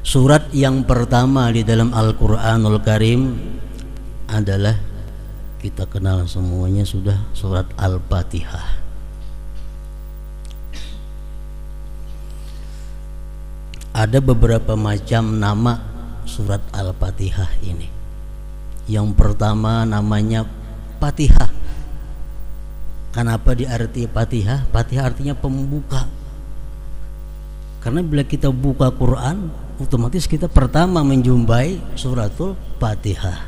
Surat yang pertama di dalam Al-Quranul Karim adalah, kita kenal semuanya sudah, surat Al-Fatihah. Ada beberapa macam nama surat Al-Fatihah ini. Yang pertama namanya Fatihah. Kenapa diarti Fatihah? Fatihah artinya pembuka. Karena bila kita buka Quran, otomatis kita pertama menjumpai suratul Fatihah.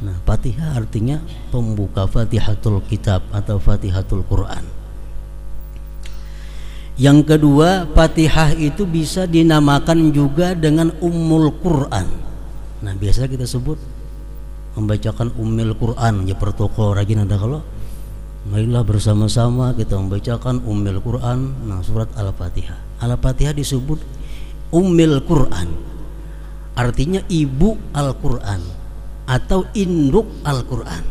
Nah, Fatihah artinya pembuka, Fatihatul Kitab atau Fatihatul Quran. Yang kedua, Fatihah itu bisa dinamakan juga dengan Ummul Quran. Nah, biasa kita sebut membacakan Ummul Quran. Ya pertoko rajin ada kalau marilah bersama-sama kita membacakan Ummul Quran. Nah, surat Al-Fatihah. Al-Fatihah disebut Ummul Quran. Artinya ibu Al-Quran atau induk Al-Quran.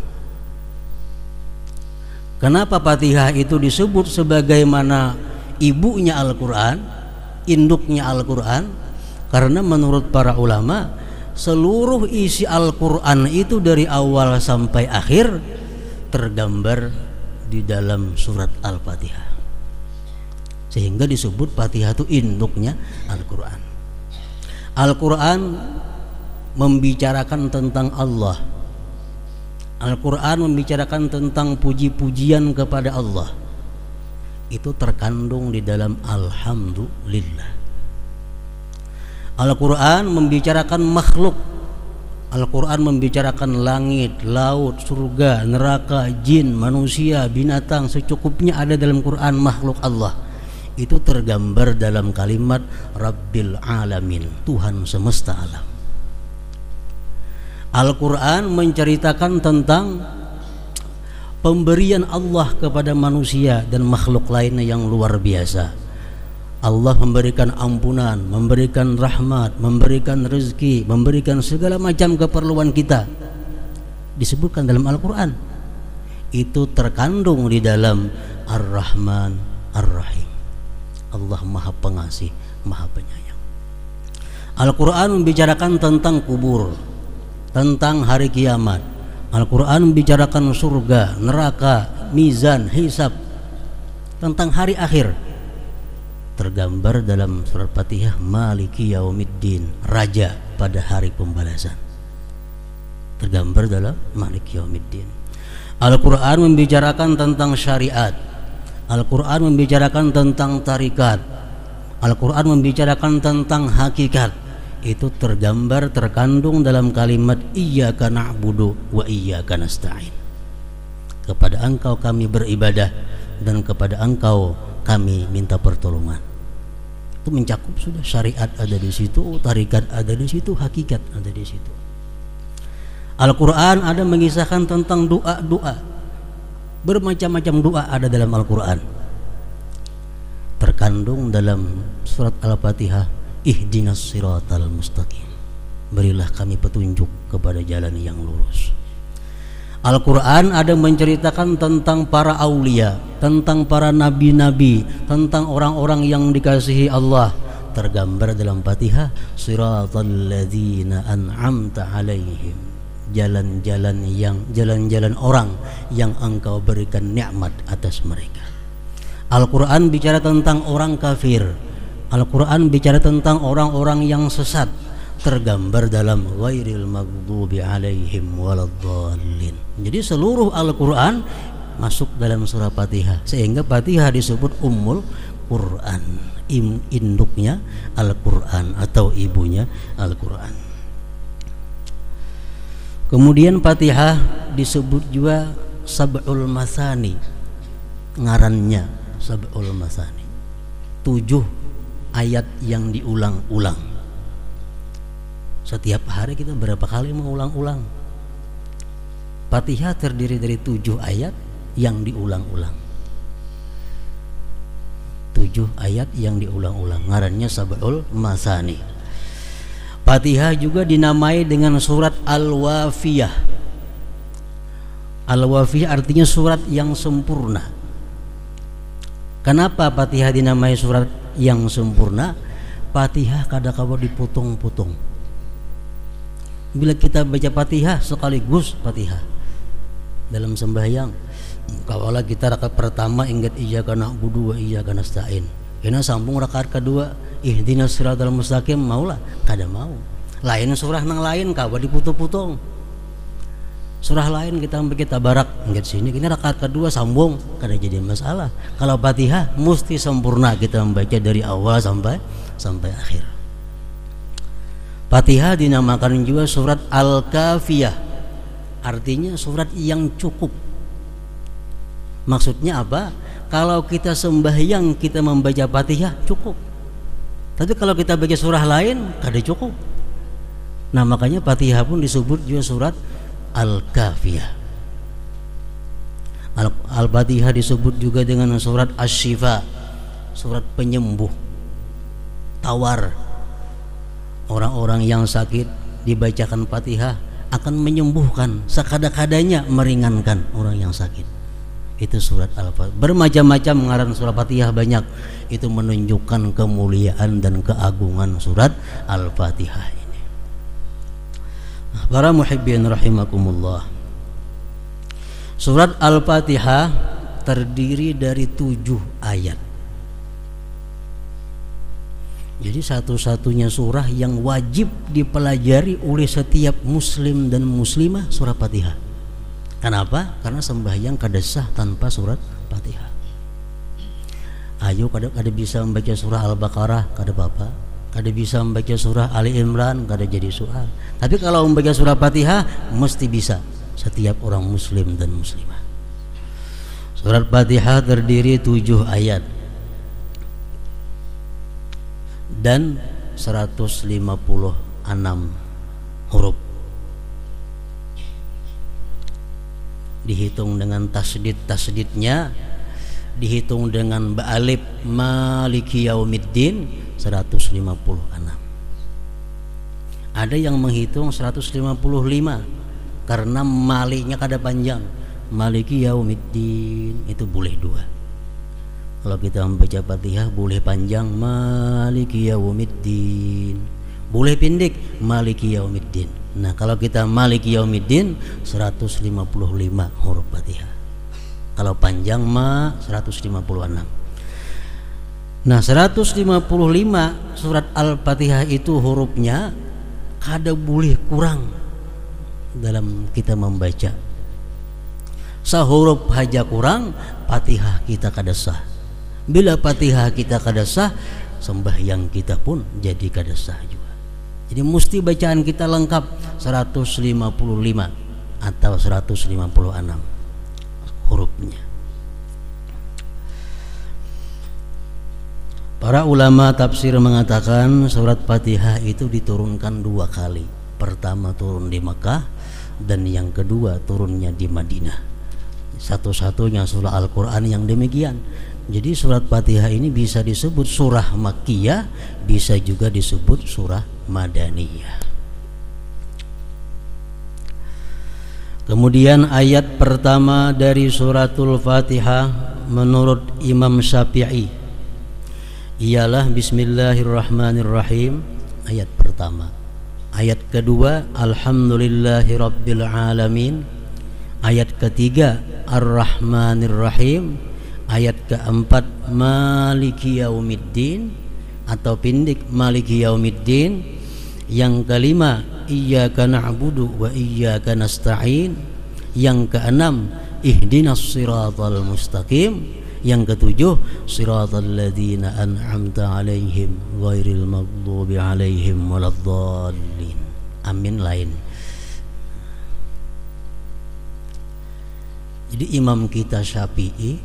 Kenapa Fatihah itu disebut sebagaimana ibunya Al-Quran, induknya Al-Quran? Karena menurut para ulama, seluruh isi Al-Quran itu dari awal sampai akhir tergambar di dalam surat Al-Fatihah, sehingga disebut Fatihah itu induknya Al-Quran. Al-Quran membicarakan tentang Allah. Al-Quran membicarakan tentang puji-pujian kepada Allah. Itu terkandung di dalam Alhamdulillah. Al-Quran membicarakan makhluk. Al-Quran membicarakan langit, laut, surga, neraka, jin, manusia, binatang, secukupnya ada dalam Quran makhluk Allah. Itu tergambar dalam kalimat Rabbil Alamin, Tuhan semesta alam. Al-Quran menceritakan tentang pemberian Allah kepada manusia dan makhluk lainnya yang luar biasa. Allah memberikan ampunan, memberikan rahmat, memberikan rezeki, memberikan segala macam keperluan kita. Disebutkan dalam Al-Quran. Itu terkandung di dalam Ar-Rahman Ar-Rahim. Allah Maha Pengasih, Maha Penyayang. Al-Quran membicarakan tentang kubur, tentang hari kiamat. Al-Quran membicarakan surga, neraka, mizan, hisab, tentang hari akhir. Tergambar dalam surat Fatihah Maliki Yaumiddin, Raja pada hari pembalasan. Tergambar dalam Maliki Yaumiddin. Al-Quran membicarakan tentang syariat. Al-Quran membicarakan tentang tarikat. Al-Quran membicarakan tentang hakikat. Itu tergambar, terkandung dalam kalimat Iyyaka na'budu wa iyyaka nasta'in. Kepada Engkau kami beribadah dan kepada Engkau kami minta pertolongan. Itu mencakup sudah, syariat ada di situ, tarikat ada di situ, hakikat ada di situ. Al-Quran ada mengisahkan tentang doa-doa. Bermacam-macam doa ada dalam Al-Quran. Terkandung dalam surat Al-Fatihah, Ihdinas siratal mustaqim, berilah kami petunjuk kepada jalan yang lurus. Al-Quran ada menceritakan tentang para aulia, tentang para nabi-nabi, tentang orang-orang yang dikasihi Allah. Tergambar dalam Fatihah, siratal ladzina an'amta alaihim, jalan-jalan orang yang Engkau berikan nikmat atas mereka. Al-Quran bicara tentang orang kafir. Al-Quran bicara tentang orang-orang yang sesat. Tergambar dalam ghairil maghdubi alaihim waladdallin. Jadi seluruh Al-Quran masuk dalam surah Fatihah, sehingga Fatihah disebut Ummul Quran, induknya Al-Quran atau ibunya Al-Quran. Kemudian Fatihah disebut juga Sab'ul Masani, ngarannya Sab'ul Masani, 7 ayat yang diulang-ulang. Setiap hari kita berapa kali mengulang-ulang? Fatihah terdiri dari 7 ayat yang diulang-ulang. 7 ayat yang diulang-ulang, ngarannya Sab'ul Masani. Fatihah juga dinamai dengan surat Al-Wafiyah. Al-Wafiyah artinya surat yang sempurna. Kenapa Fatihah dinamai surat yang sempurna? Fatihah kada kawa dipotong-potong. Bila kita baca Fatihah sekaligus Fatihah dalam sembahyang, kawala kita rakaat pertama ingat iyyaka na'budu wa iyyaka nasta'in, kena sambung rakaat kedua ihdinas siratal mustaqim, maulah kada mau. Lain surah nang lain kawa dipotong-potong. Surah lain kita barak ingat sini, kini rakaat kedua sambung kada jadi masalah. Kalau Fatihah mesti sempurna kita membaca dari awal sampai akhir. Fatihah dinamakan juga surat Al-Kafiyah, artinya surat yang cukup. Maksudnya apa? Kalau kita sembahyang kita membaca Fatihah cukup, tapi kalau kita baca surah lain kada cukup. Nah makanya Fatihah pun disebut juga surat Al-Kafiyah. Al-Fatihah disebut juga dengan surat Asy-Syifa, surat penyembuh, tawar. Orang-orang yang sakit dibacakan Fatihah akan menyembuhkan, sekada-kadanya meringankan orang yang sakit. Itu surat Al-Fatihah. Bermacam-macam ngaran surat Fatihah banyak. Itu menunjukkan kemuliaan dan keagungan surat Al-Fatihah ini. Para muhibbin rahimakumullah, surat Al-Fatihah terdiri dari 7 ayat. Jadi satu-satunya surah yang wajib dipelajari oleh setiap muslim dan muslimah surah Fatihah. Kenapa? Karena sembahyang kada sah tanpa surat Fatihah. Ayo kada bisa membaca surah Al-Baqarah kada apa-apa, kada bisa membaca surah Ali Imran kada jadi soal. Tapi kalau membaca surah Fatihah mesti bisa setiap orang muslim dan muslimah. Surat Fatihah terdiri 7 ayat dan 156 huruf. Dihitung dengan tasdid-tasdidnya, dihitung dengan ba'alif maliki yaumiddin 156. Ada yang menghitung 155 karena maliknya kada panjang. Maliki yaumiddin itu boleh 2. Kalau kita membaca Fatihah boleh panjang maliki yaumiddin, boleh pendek maliki yaumiddin. Nah kalau kita maliki yaumiddin 155 huruf Fatihah, kalau panjang 156. Nah 155 surat Al-Fatihah itu hurufnya kada boleh kurang dalam kita membaca. Sahuruf haja kurang Fatihah kita kada sah. Bila Fatihah kita kada sah, sembahyang kita pun jadi kada sah juga. Jadi mesti bacaan kita lengkap 155 atau 156 hurufnya. Para ulama tafsir mengatakan surat Fatihah itu diturunkan 2 kali. Pertama turun di Mekah dan yang kedua turunnya di Madinah. Satu-satunya surah Al-Quran yang demikian. Jadi surat Fatihah ini bisa disebut surah Makkiyah, bisa juga disebut surah Madaniyah. Kemudian ayat pertama dari suratul Fatihah menurut Imam Syafi'i ialah Bismillahirrahmanirrahim, ayat pertama. Ayat kedua Alhamdulillahirabbil alamin. Ayat ketiga Ar-Rahmanirrahim. Ayat keempat Maliki Yaumiddin atau pendek Maliki Yaumiddin. Yang kelima Iyyaka na'budu wa iyyaka nasta'in. Yang keenam Ihdinas siratal mustaqim. Yang ketujuh Siratal ladzina an'amta 'alaihim ghairil maghdubi 'alaihim waladdallin. Amin lain. Jadi imam kita Syafi'i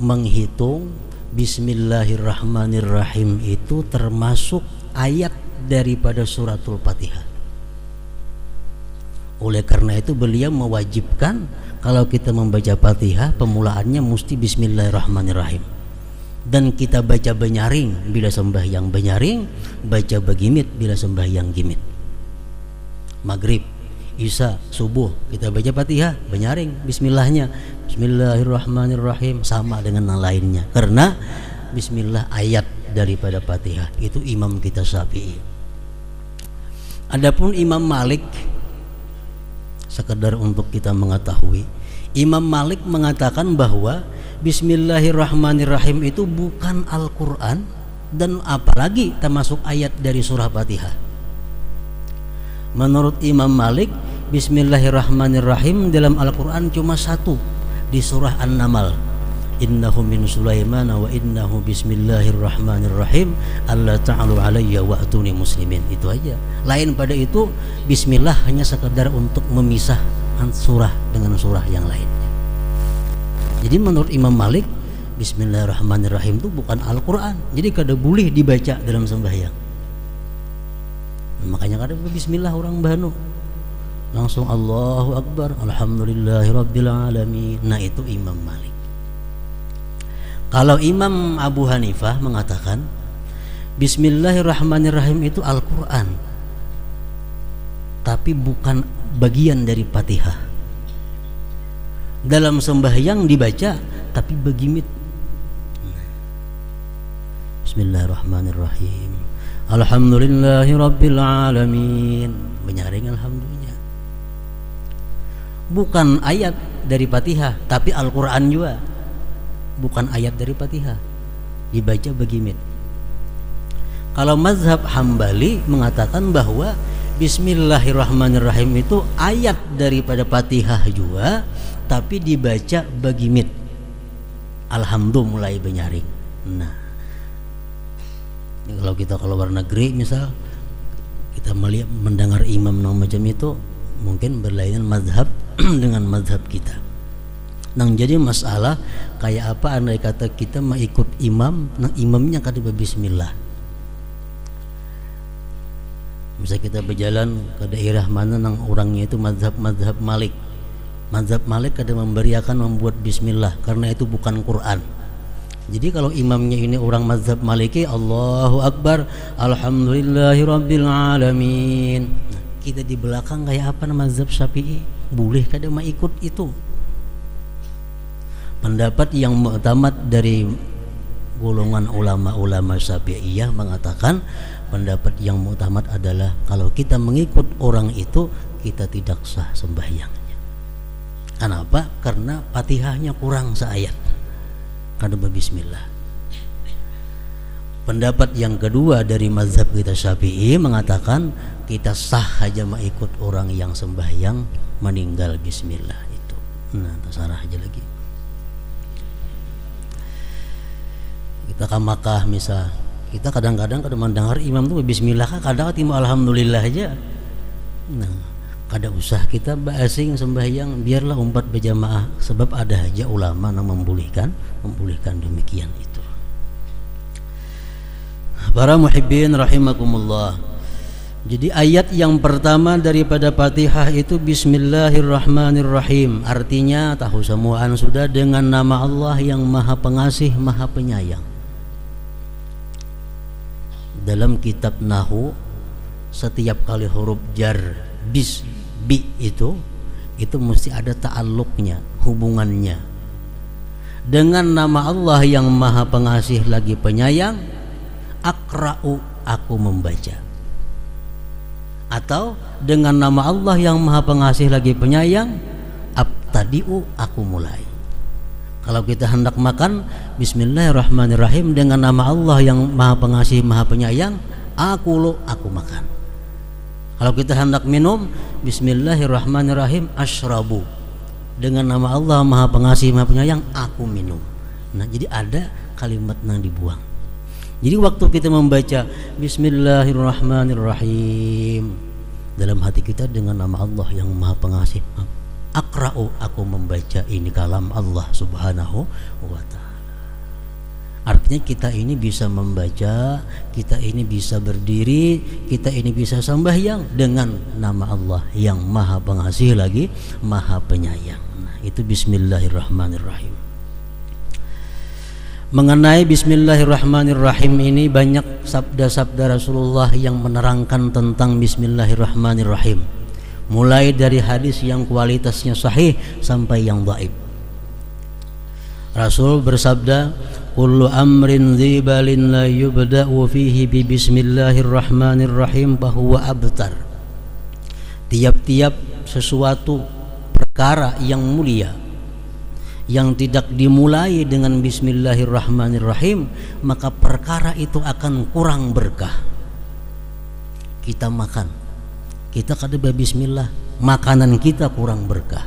menghitung Bismillahirrahmanirrahim itu termasuk ayat daripada suratul Fatihah. Oleh karena itu beliau mewajibkan kalau kita membaca Fatihah pemulaannya mesti Bismillahirrahmanirrahim. Dan kita baca benyaring bila sembahyang benyaring, baca begimit bila sembahyang gimit. Maghrib, Isya, subuh kita baca Fatihah benyaring bismillahnya, Bismillahirrahmanirrahim, sama dengan yang lainnya. Karena bismillah ayat daripada Fatihah. Itu imam kita Syafi'i. Adapun Imam Malik, sekedar untuk kita mengetahui, Imam Malik mengatakan bahwa Bismillahirrahmanirrahim itu bukan Al-Quran dan apalagi termasuk ayat dari surah Fatihah. Menurut Imam Malik, Bismillahirrahmanirrahim dalam Al-Quran cuma satu, di surah An-Naml. Innahu min Sulaiman wa innahu bismillahirrahmanirrahim alla ta'alu alayya wa atuni muslimin. Itu aja. Lain pada itu bismillah hanya sekedar untuk memisah surah dengan surah yang lainnya. Jadi menurut Imam Malik, Bismillahirrahmanirrahim itu bukan Al-Quran. Jadi kada boleh dibaca dalam sembahyang. Makanya kada bismillah orang Banu, langsung Allahu Akbar, Alhamdulillahirabbil alamin. Nah itu Imam Malik. Kalau Imam Abu Hanifah mengatakan Bismillahirrahmanirrahim itu Al-Quran, tapi bukan bagian dari Fatihah. Dalam sembahyang dibaca tapi begimit. Bismillahirrahmanirrahim, Alhamdulillahirabbil alamin, menyaring alhamdulillah. Bukan ayat dari Fatihah, tapi Al-Quran juga. Bukan ayat dari Fatihah, dibaca begimit. Kalau mazhab Hambali mengatakan bahwa Bismillahirrahmanirrahim itu ayat daripada Fatihah juga, tapi dibaca begimit. Alhamdulillah mulai benyaring. Nah, kalau kita keluar negeri misal, kita melihat mendengar imam macam itu, mungkin berlainan mazhab dengan mazhab kita. Nang jadi masalah kayak apa andai kata kita mau ikut imam, nang imamnya kada bismillah. Misal kita berjalan ke daerah mana nang orangnya itu mazhab Malik. Mazhab Malik kada memberiakan membuat bismillah karena itu bukan Quran. Jadi kalau imamnya ini orang mazhab Maliki, Allahu Akbar, Alhamdulillahirabbil alamin. Nah, kita di belakang kayak apa nama mazhab Syafi'i? Boleh kada mau ikut itu? Pendapat yang mu'tamad dari golongan ulama-ulama Syafi'iyah mengatakan pendapat yang mu'tamad adalah kalau kita mengikut orang itu kita tidak sah sembahyangnya. Kenapa? Karena Fatihahnya kurang seayat. Kada bismillah. Pendapat yang kedua dari mazhab kita Syafi'i mengatakan kita sah aja mengikut orang yang sembahyang meninggal bismillah itu. Nah, terserah aja lagi. Kita ke Makkah misal, kita kadang-kadang mendengar imam tuh bismillah, kadang timu alhamdulillah aja. Nah, kada usah kita basing sembahyang, biarlah umat berjamaah, sebab ada aja ulama yang membolehkan demikian itu. Para muhibbin rahimakumullah. Jadi ayat yang pertama daripada Fatihah itu Bismillahirrahmanirrahim. Artinya tahu semuaan sudah, dengan nama Allah yang Maha Pengasih, Maha Penyayang. Dalam kitab Nahu, setiap kali huruf jar bi itu mesti ada ta'alluqnya, hubungannya dengan nama Allah yang Maha Pengasih lagi Penyayang. Akra'u, aku membaca. Atau dengan nama Allah yang Maha Pengasih lagi Penyayang, abtadi'u, aku mulai. Kalau kita hendak makan, Bismillahirrahmanirrahim, dengan nama Allah yang Maha Pengasih Maha Penyayang, aku makan. Kalau kita hendak minum, Bismillahirrahmanirrahim, asyrabu, dengan nama Allah Maha Pengasih Maha Penyayang, aku minum. Nah, jadi ada kalimat yang dibuang. Jadi waktu kita membaca Bismillahirrahmanirrahim, dalam hati kita dengan nama Allah yang Maha Pengasih, akra'u, aku membaca ini kalam Allah subhanahu wa ta'ala. Artinya kita ini bisa membaca, kita ini bisa berdiri, kita ini bisa sembahyang dengan nama Allah yang Maha Pengasih lagi Maha Penyayang. Nah, itu Bismillahirrahmanirrahim. Mengenai Bismillahirrahmanirrahim ini banyak sabda-sabda Rasulullah yang menerangkan tentang Bismillahirrahmanirrahim, mulai dari hadis yang kualitasnya sahih sampai yang dhaif. Rasul bersabda, kullu amrin dzibalin la yubda'u fihi bi bismillahirrahmanirrahim fahuwa abtar. Tiap-tiap sesuatu perkara yang mulia yang tidak dimulai dengan bismillahirrahmanirrahim, maka perkara itu akan kurang berkah. Kita makan, kita kada bismillah, makanan kita kurang berkah.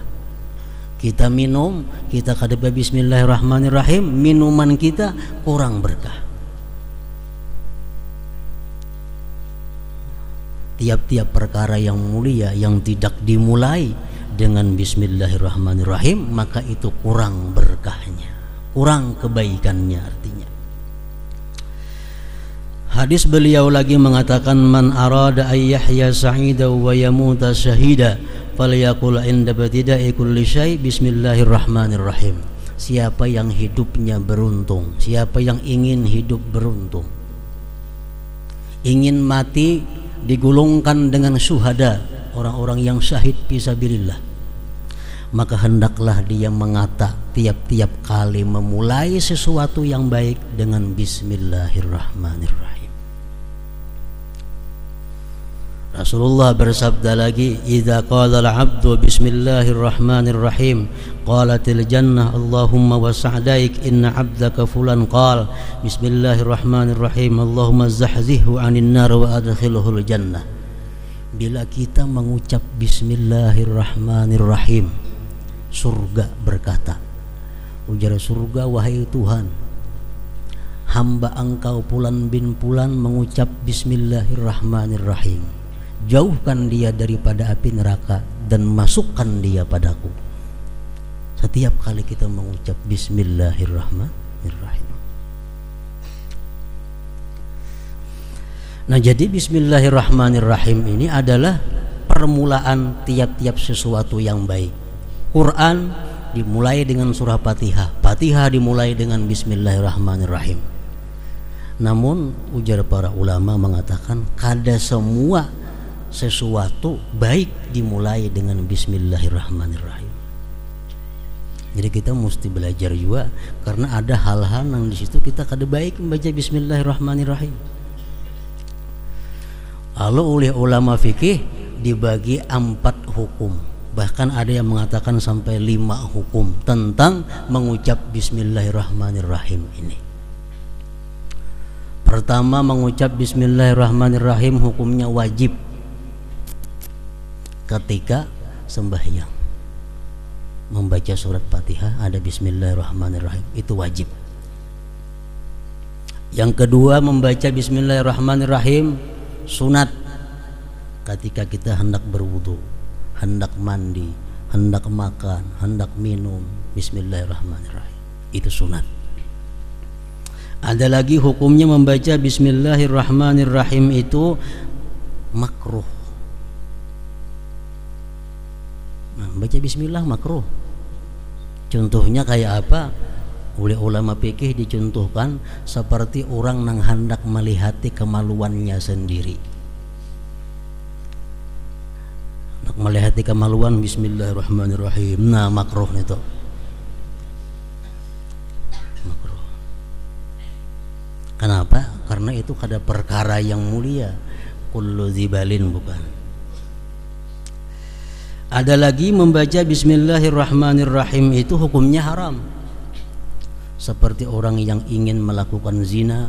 Kita minum, kita kada bismillahirrahmanirrahim, minuman kita kurang berkah. Tiap-tiap perkara yang mulia yang tidak dimulai dengan bismillahirrahmanirrahim, maka itu kurang berkahnya, kurang kebaikannya artinya. Hadis beliau lagi mengatakan, man arada ay yahya sa'ida wa yamuta syahida falyaqul inda batida'i kulli syai bismillahirrahmanirrahim. Siapa yang hidupnya beruntung, siapa yang ingin hidup beruntung, ingin mati digulungkan dengan syuhada, orang-orang yang syahid fisabilillah, maka hendaklah dia mengata tiap-tiap kali memulai sesuatu yang baik dengan bismillahirrahmanirrahim. Rasulullah bersabda lagi, idza qala al-'abdu bismillahirrahmanirrahim qalatil jannah Allahumma wasa'daik inna 'abdaka fulan qala bismillahirrahmanirrahim Allahumma zahzihhu 'anil nar wa adkhilhul jannah. Bila kita mengucap bismillahirrahmanirrahim, surga berkata, ujar surga, wahai Tuhan, hamba engkau Fulan bin Fulan mengucap bismillahirrahmanirrahim, jauhkan dia daripada api neraka dan masukkan dia padaku. Setiap kali kita mengucap bismillahirrahmanirrahim. Nah, jadi bismillahirrahmanirrahim ini adalah permulaan tiap-tiap sesuatu yang baik. Quran dimulai dengan surah Fatihah, Fatihah dimulai dengan bismillahirrahmanirrahim. Namun ujar para ulama mengatakan, kada semua sesuatu baik dimulai dengan bismillahirrahmanirrahim. Jadi kita mesti belajar juga, karena ada hal-hal yang di situ kita kada baik membaca bismillahirrahmanirrahim. Lalu oleh ulama fikih dibagi 4 hukum, bahkan ada yang mengatakan sampai 5 hukum tentang mengucap bismillahirrahmanirrahim ini. Pertama, mengucap bismillahirrahmanirrahim hukumnya wajib ketika sembahyang. Membaca surat Fatihah ada bismillahirrahmanirrahim, itu wajib. Yang kedua, membaca bismillahirrahmanirrahim sunat ketika kita hendak berwudu, hendak mandi, hendak makan, hendak minum, bismillahirrahmanirrahim, itu sunat. Ada lagi hukumnya membaca bismillahirrahmanirrahim itu makruh. Baca bismillah makruh. Contohnya kayak apa? Oleh ulama fikih dicontohkan seperti orang yang hendak melihati kemaluannya sendiri. Hendak melihati kemaluan, bismillahirrahmanirrahim. Nah, makruh itu. Makruh. Kenapa? Karena itu kada perkara yang mulia. Kullu dzibalin, bukan. Ada lagi membaca bismillahirrahmanirrahim itu hukumnya haram. Seperti orang yang ingin melakukan zina,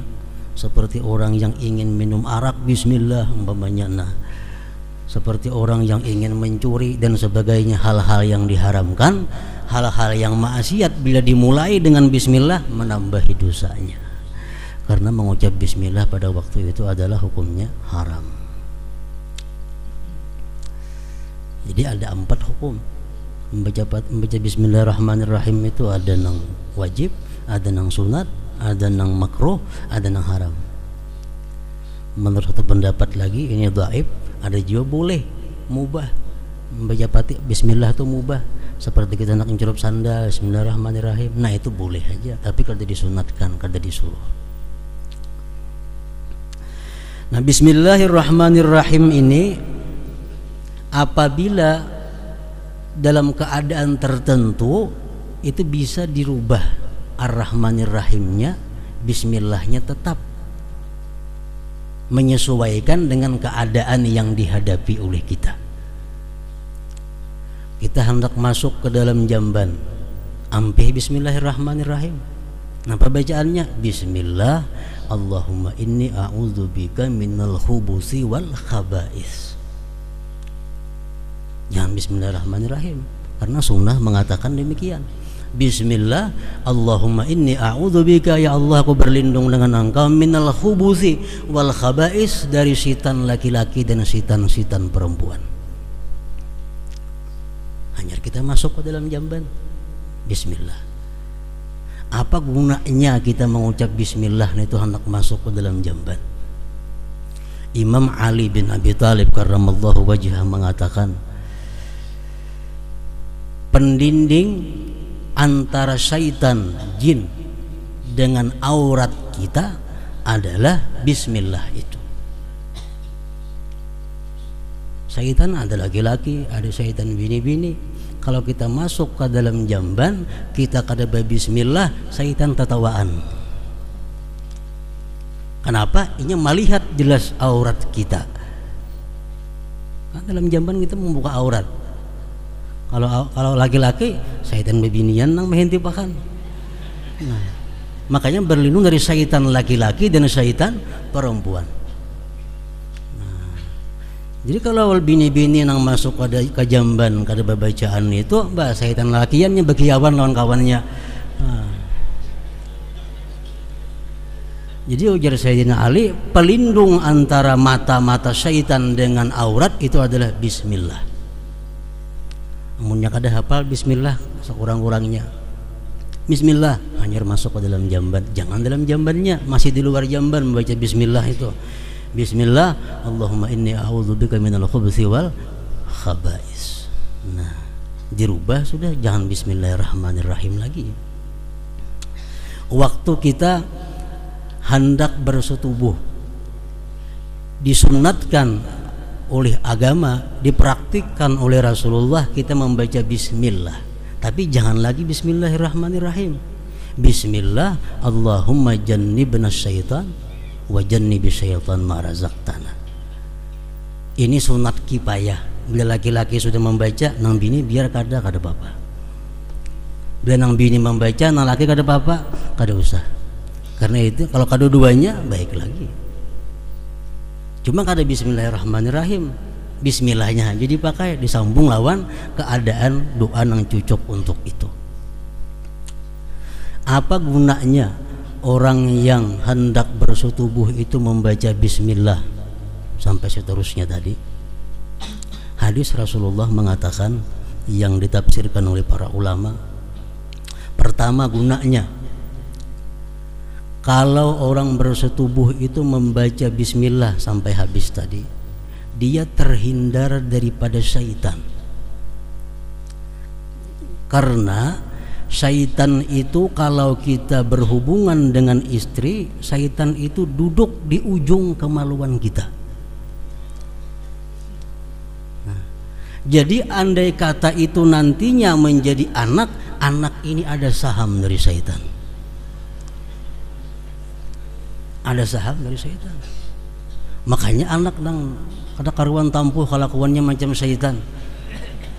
seperti orang yang ingin minum arak bismillah umpamanya, nah, seperti orang yang ingin mencuri dan sebagainya, hal-hal yang diharamkan, hal-hal yang maksiat bila dimulai dengan bismillah menambahi dosanya. Karena mengucap bismillah pada waktu itu adalah hukumnya haram. Jadi ada 4 hukum membaca bismillahirrahmanirrahim itu, ada yang wajib, ada yang sunat, ada yang makruh, ada yang haram. Menurut satu pendapat lagi ini dhaif, ada juga boleh, mubah. Membaca bismillah itu mubah, seperti kita nak mencurup sandal bismillahirrahmanirrahim, nah itu boleh aja, tapi kalau disunatkan, kada disuruh. Nah, bismillahirrahmanirrahim ini apabila dalam keadaan tertentu itu bisa dirubah Ar-Rahmanir Rahimnya, bismillahnya tetap menyesuaikan dengan keadaan yang dihadapi oleh kita. Kita hendak masuk ke dalam jamban, ampih bismillahirrahmanirrahim. Apa bacaannya? Bismillah, Allahumma inni a'udzubika minal khubusi wal khaba'is. Jangan bismillahirrahmanirrahim, karena sunnah mengatakan demikian. Bismillah, Allahumma inni a'udzubika, ya Allah aku berlindung dengan Engkau, minal khubusi wal khaba'is, dari setan laki-laki dan setan-setan perempuan. Hanya kita masuk ke dalam jamban, bismillah. Apa gunanya kita mengucap bismillah itu hendak masuk ke dalam jamban? Imam Ali bin Abi Thalib karramallahu wajhah mengatakan, pendinding antara syaitan jin dengan aurat kita adalah bismillah itu. Syaitan ada laki-laki, ada syaitan bini-bini. Kalau kita masuk ke dalam jamban, kita kada bismillah, syaitan tertawaan. Kenapa? Ini melihat jelas aurat kita. Nah, dalam jamban kita membuka aurat. Kalau laki-laki, syaitan bebinian nang mehentipakan. Nah, makanya berlindung dari syaitan laki-laki dan syaitan perempuan. Nah, jadi kalau bini-bini nang masuk ke jamban, kada bacaan itu, syaitan lakiannya bekiawan lawan kawannya. Nah, jadi ujar Sayyidina Ali, pelindung antara mata-mata syaitan dengan aurat itu adalah bismillah. Amunnya kada hafal bismillah sekurang-kurangnya, bismillah, hanya masuk ke dalam jamban. Jangan dalam jambannya, masih di luar jamban membaca bismillah itu. Bismillah, Allahumma inni a'udzubika minal khubuthi wal khaba'is. Nah, dirubah sudah, jangan bismillahirrahmanirrahim lagi. Waktu kita hendak bersetubuh, disunatkan oleh agama, dipraktikkan oleh Rasulullah, kita membaca bismillah. Tapi jangan lagi bismillahirrahmanirrahim. Bismillah, Allahumma jannibna syaitan wa jannibi syaitan ma razaqtana. Ini sunat kifayah. Bila laki-laki sudah membaca, nang bini biar kada apa-apa. Bila nang bini membaca, nang laki kada apa-apa, kada usah. Karena itu kalau kedua-duanya baik lagi. Cuma kada bismillahirrahmanirrahim, bismillahnya aja dipakai, disambung lawan keadaan doa yang cocok untuk itu. Apa gunanya orang yang hendak bersetubuh itu membaca bismillah sampai seterusnya tadi? Hadis Rasulullah mengatakan yang ditafsirkan oleh para ulama, pertama gunanya, kalau orang bersetubuh itu membaca bismillah sampai habis tadi, dia terhindar daripada syaitan. Karena syaitan itu kalau kita berhubungan dengan istri, syaitan itu duduk di ujung kemaluan kita. Nah, jadi andai kata itu nantinya menjadi anak, anak ini ada saham dari syaitan. Ada saham dari syaitan. Makanya anak nang kada karuan tampuh kelakuannya macam syaitan.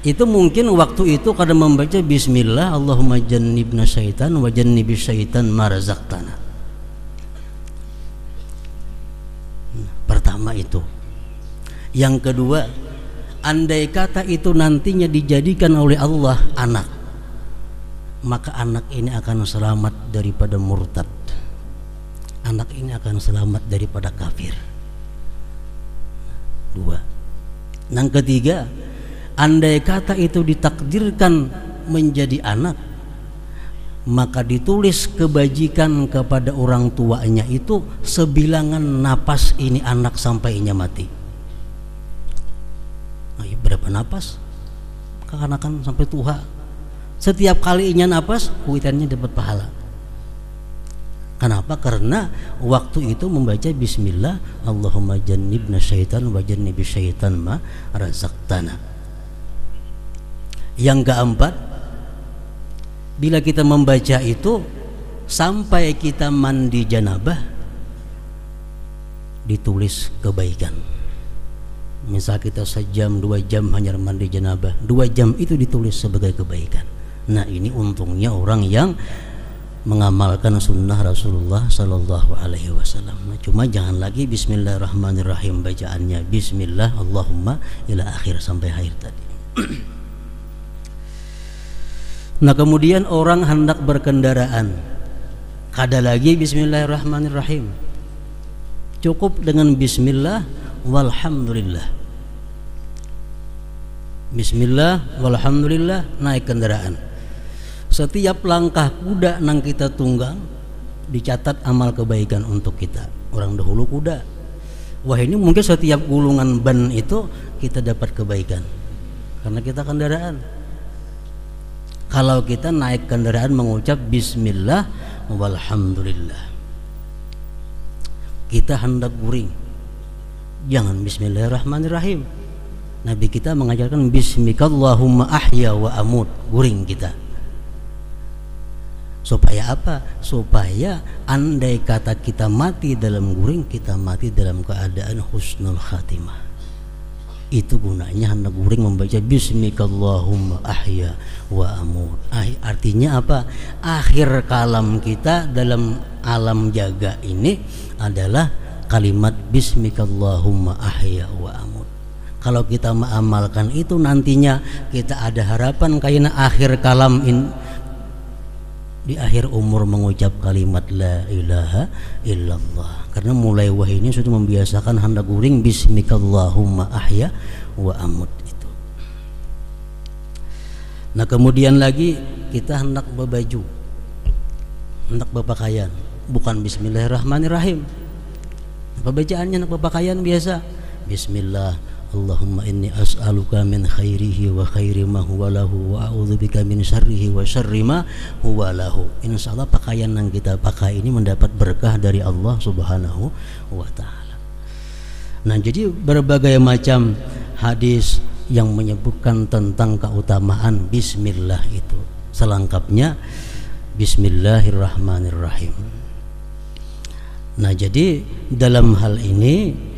Itu mungkin waktu itu kada membaca bismillah, Allahumma jannibna syaitan wa jannibi syaitan ma razaqtana. Pertama itu. Yang kedua, andai kata itu nantinya dijadikan oleh Allah anak, maka anak ini akan selamat daripada murtad. Anak ini akan selamat daripada kafir. Dua. Yang ketiga, andai kata itu ditakdirkan menjadi anak, maka ditulis kebajikan kepada orang tuanya itu sebilangan napas ini anak sampainya mati. Nah, berapa napas? Kekanakan sampai tua. Setiap kalinya napas, kuitannya dapat pahala. Kenapa? Karena waktu itu membaca bismillah, Allahumma jannibna syaitan wa jannibi syaitan ma razaqtana. Yang keempat, bila kita membaca itu sampai kita mandi janabah ditulis kebaikan. Misal kita sejam 2 jam hanya mandi janabah, 2 jam itu ditulis sebagai kebaikan. Nah ini untungnya orang yang mengamalkan sunnah Rasulullah Sallallahu Alaihi Wasallam. Nah, cuma jangan lagi Bismillahirrahmanirrahim bacaannya, Bismillah Allahumma ila akhir sampai akhir tadi. Nah kemudian orang hendak berkendaraan, kada lagi Bismillahirrahmanirrahim, cukup dengan Bismillah walhamdulillah. Bismillah walhamdulillah naik kendaraan. Setiap langkah kuda nang kita tunggang dicatat amal kebaikan untuk kita. Orang dahulu kuda. Wah ini mungkin setiap gulungan ban itu kita dapat kebaikan karena kita kendaraan. Kalau kita naik kendaraan mengucap Bismillah walhamdulillah. Kita hendak guring, jangan Bismillahirrahmanirrahim. Nabi kita mengajarkan Bismikallahumma ahya wa amut, guring kita. Supaya apa? Supaya andai kata kita mati dalam guring, kita mati dalam keadaan husnul khatimah. Itu gunanya hendak guring membaca Bismikallahumma ahya wa amut. Artinya apa? Akhir kalam kita dalam alam jaga ini adalah kalimat Bismikallahumma ahya wa amut. Kalau kita mengamalkan itu nantinya kita ada harapan karena akhir kalam di akhir umur mengucap kalimat la ilaha illallah. Karena mulai wahyu ini sudah membiasakan hendak guring Bismikallahumma ahya wa amut itu. Nah kemudian lagi kita hendak berbaju, hendak berpakaian, bukan Bismillahirrahmanirrahim. Pembacaannya hendak berpakaian biasa, Bismillah Allahumma inni as'aluka min khairihi wa khairi ma huwa lahu wa a'udzubika min syarrihi wa syarri ma huwa lahu. Insyaallah pakaian yang kita pakai ini mendapat berkah dari Allah Subhanahu wa taala. Nah, jadi berbagai macam hadis yang menyebutkan tentang keutamaan bismillah itu. Selengkapnya Bismillahirrahmanirrahim. Nah, jadi dalam hal ini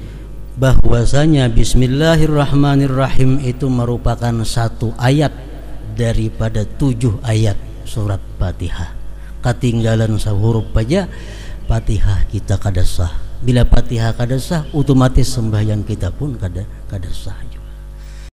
bahwasanya Bismillahirrahmanirrahim itu merupakan satu ayat daripada 7 ayat surat Fatihah. Ketinggalan sahuruf aja Fatihah kita kada sah. Bila Fatihah kada sah, otomatis sembahyang kita pun kada sah.